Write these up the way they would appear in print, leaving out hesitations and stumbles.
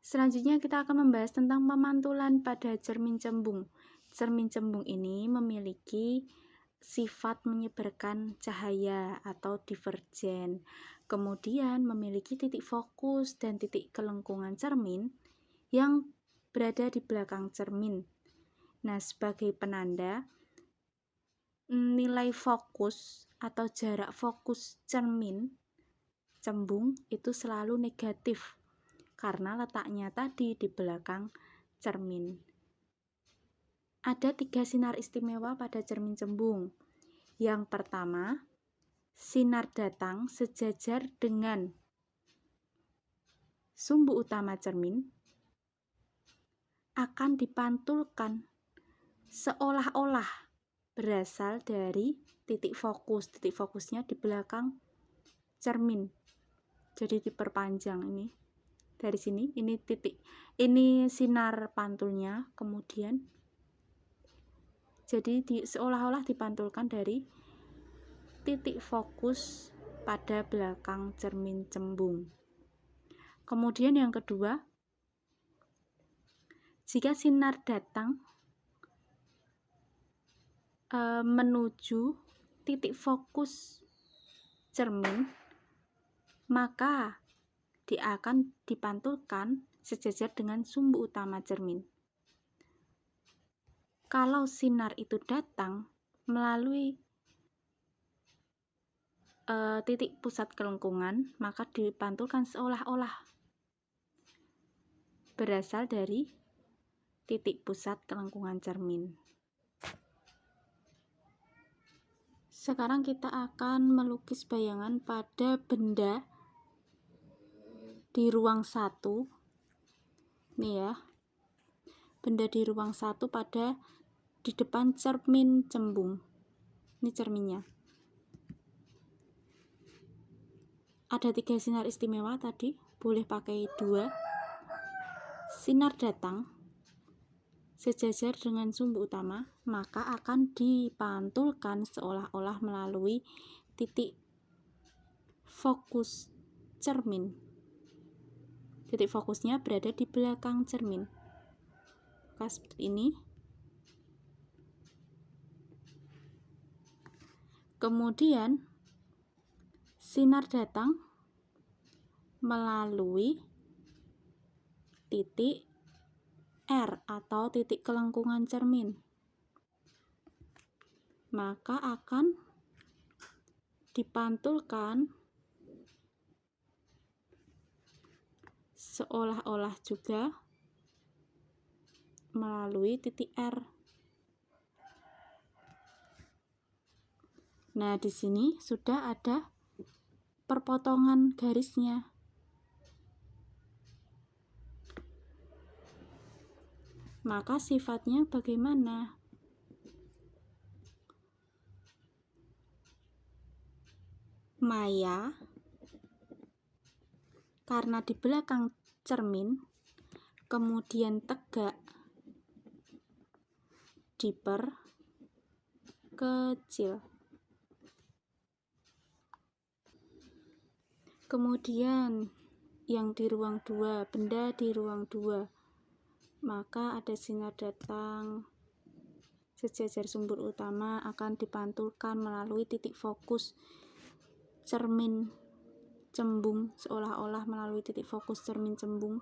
Selanjutnya kita akan membahas tentang pemantulan pada cermin cembung. Cermin cembung ini memiliki sifat menyebarkan cahaya atau divergen. Kemudian memiliki titik fokus dan titik kelengkungan cermin yang berada di belakang cermin. Nah, sebagai penanda, nilai fokus atau jarak fokus cermin cembung itu selalu negatif karena letaknya tadi di belakang cermin. Ada 3 sinar istimewa pada cermin cembung. Yang pertama, sinar datang sejajar dengan sumbu utama cermin akan dipantulkan seolah-olah berasal dari titik fokus. Titik fokusnya di belakang cermin. Jadi diperpanjang ini. Dari sini ini titik. Ini sinar pantulnya, kemudian jadi seolah-olah dipantulkan dari titik fokus pada belakang cermin cembung. Kemudian yang kedua, jika sinar datang menuju titik fokus cermin, maka dia akan dipantulkan sejajar dengan sumbu utama cermin. Kalau sinar itu datang melalui titik pusat kelengkungan, maka dipantulkan seolah-olah berasal dari titik pusat kelengkungan cermin. Sekarang kita akan melukis bayangan pada benda di ruang 1. Nih ya. Benda di ruang 1 pada di depan cermin cembung. Ini cerminnya. Ada 3 sinar istimewa tadi, boleh pakai 2. Sinar datang sejajar dengan sumbu utama, maka akan dipantulkan seolah-olah melalui titik fokus cermin. Titik fokusnya berada di belakang cermin. Maka seperti ini. Kemudian sinar datang melalui titik R atau titik kelengkungan cermin. Maka akan dipantulkan seolah-olah juga melalui titik R. Nah, di sini sudah ada perpotongan garisnya. Maka sifatnya bagaimana? Maya, karena di belakang cermin, kemudian tegak, diperkecil. Kemudian yang di ruang 2, benda di ruang 2, maka ada sinar datang sejajar sumber utama akan dipantulkan melalui titik fokus cermin cembung, seolah-olah melalui titik fokus cermin cembung.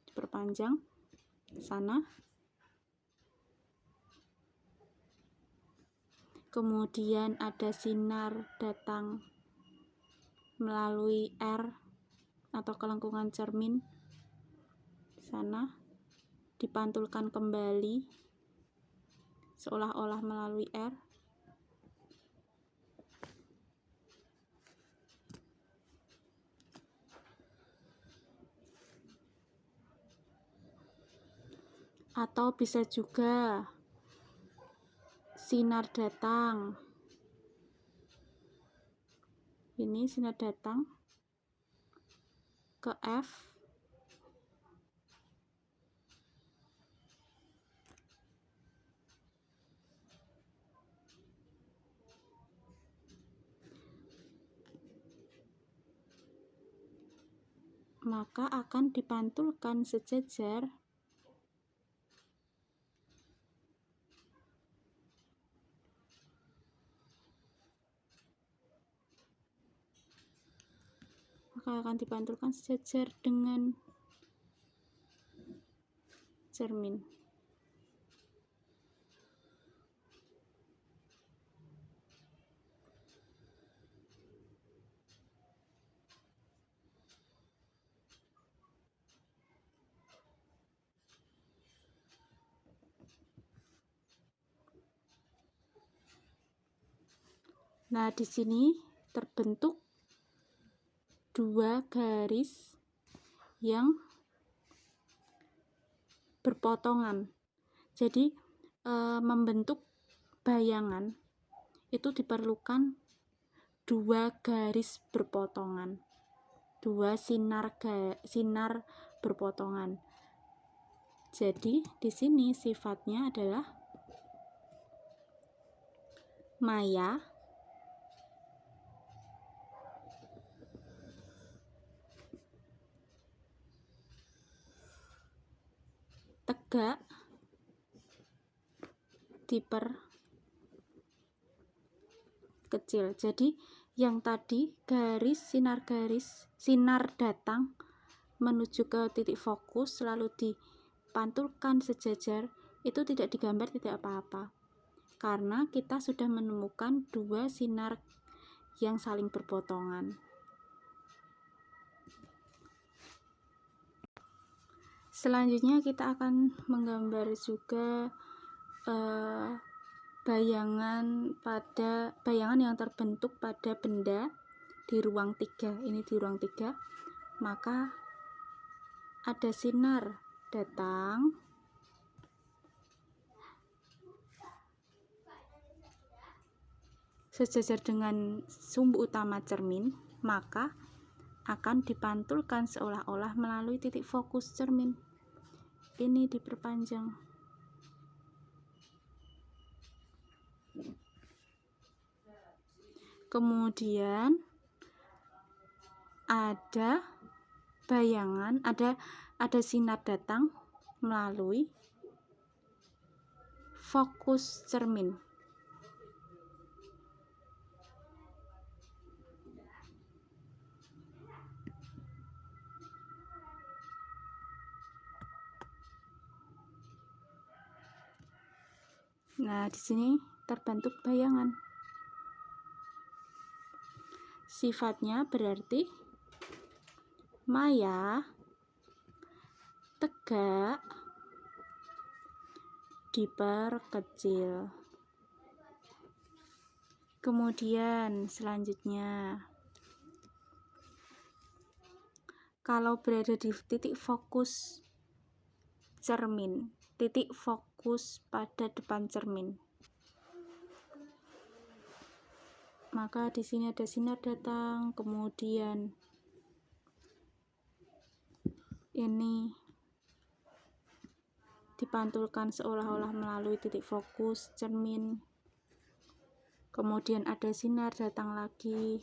Diperpanjang sana. Kemudian ada sinar datang melalui R atau kelengkungan cermin sana, dipantulkan kembali seolah-olah melalui R. Atau bisa juga sinar datang. Ini sinar datang ke F. maka akan dipantulkan sejajar dengan cermin. Nah, di sini terbentuk dua garis yang berpotongan. Jadi membentuk bayangan itu diperlukan dua garis berpotongan, dua sinar berpotongan. Jadi di sini sifatnya adalah maya tegak diperkecil. Jadi yang tadi sinar datang menuju ke titik fokus lalu dipantulkan sejajar, itu tidak digambar, tidak apa-apa, karena kita sudah menemukan dua sinar yang saling berpotongan. Selanjutnya kita akan menggambar juga bayangan yang terbentuk pada benda di ruang 3. Ini di ruang 3, maka ada sinar datang sejajar dengan sumbu utama cermin, maka akan dipantulkan seolah-olah melalui titik fokus cermin. Ini diperpanjang. Kemudian ada bayangan, ada sinar datang melalui fokus cermin. Nah, di sini terbentuk bayangan. Sifatnya berarti maya tegak diperkecil. Kemudian selanjutnya, kalau berada di titik fokus cermin, titik fokus pada depan cermin, maka di sini ada sinar datang, kemudian ini dipantulkan seolah-olah melalui titik fokus cermin. Kemudian ada sinar datang lagi,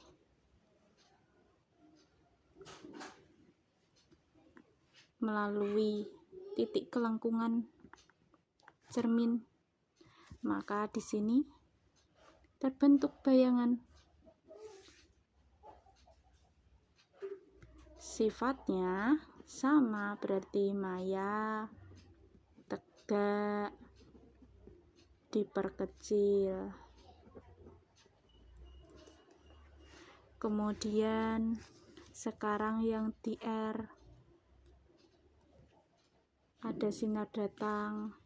melalui titik kelengkungan cermin, maka di sini terbentuk bayangan. Sifatnya sama, berarti maya tegak diperkecil. Kemudian sekarang yang di R, ada sinar datang,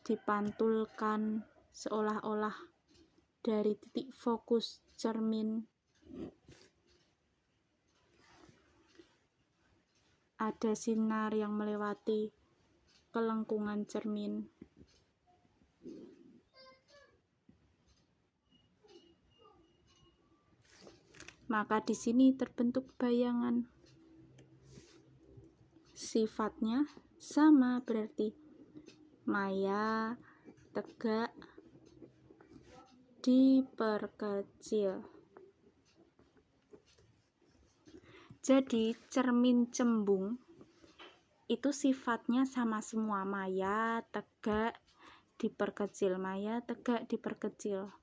dipantulkan seolah-olah dari titik fokus cermin, ada sinar yang melewati kelengkungan cermin, maka di sini terbentuk bayangan. Sifatnya sama, berarti maya tegak diperkecil. Jadi cermin cembung itu sifatnya sama semua, maya, tegak, diperkecil, maya, tegak, diperkecil.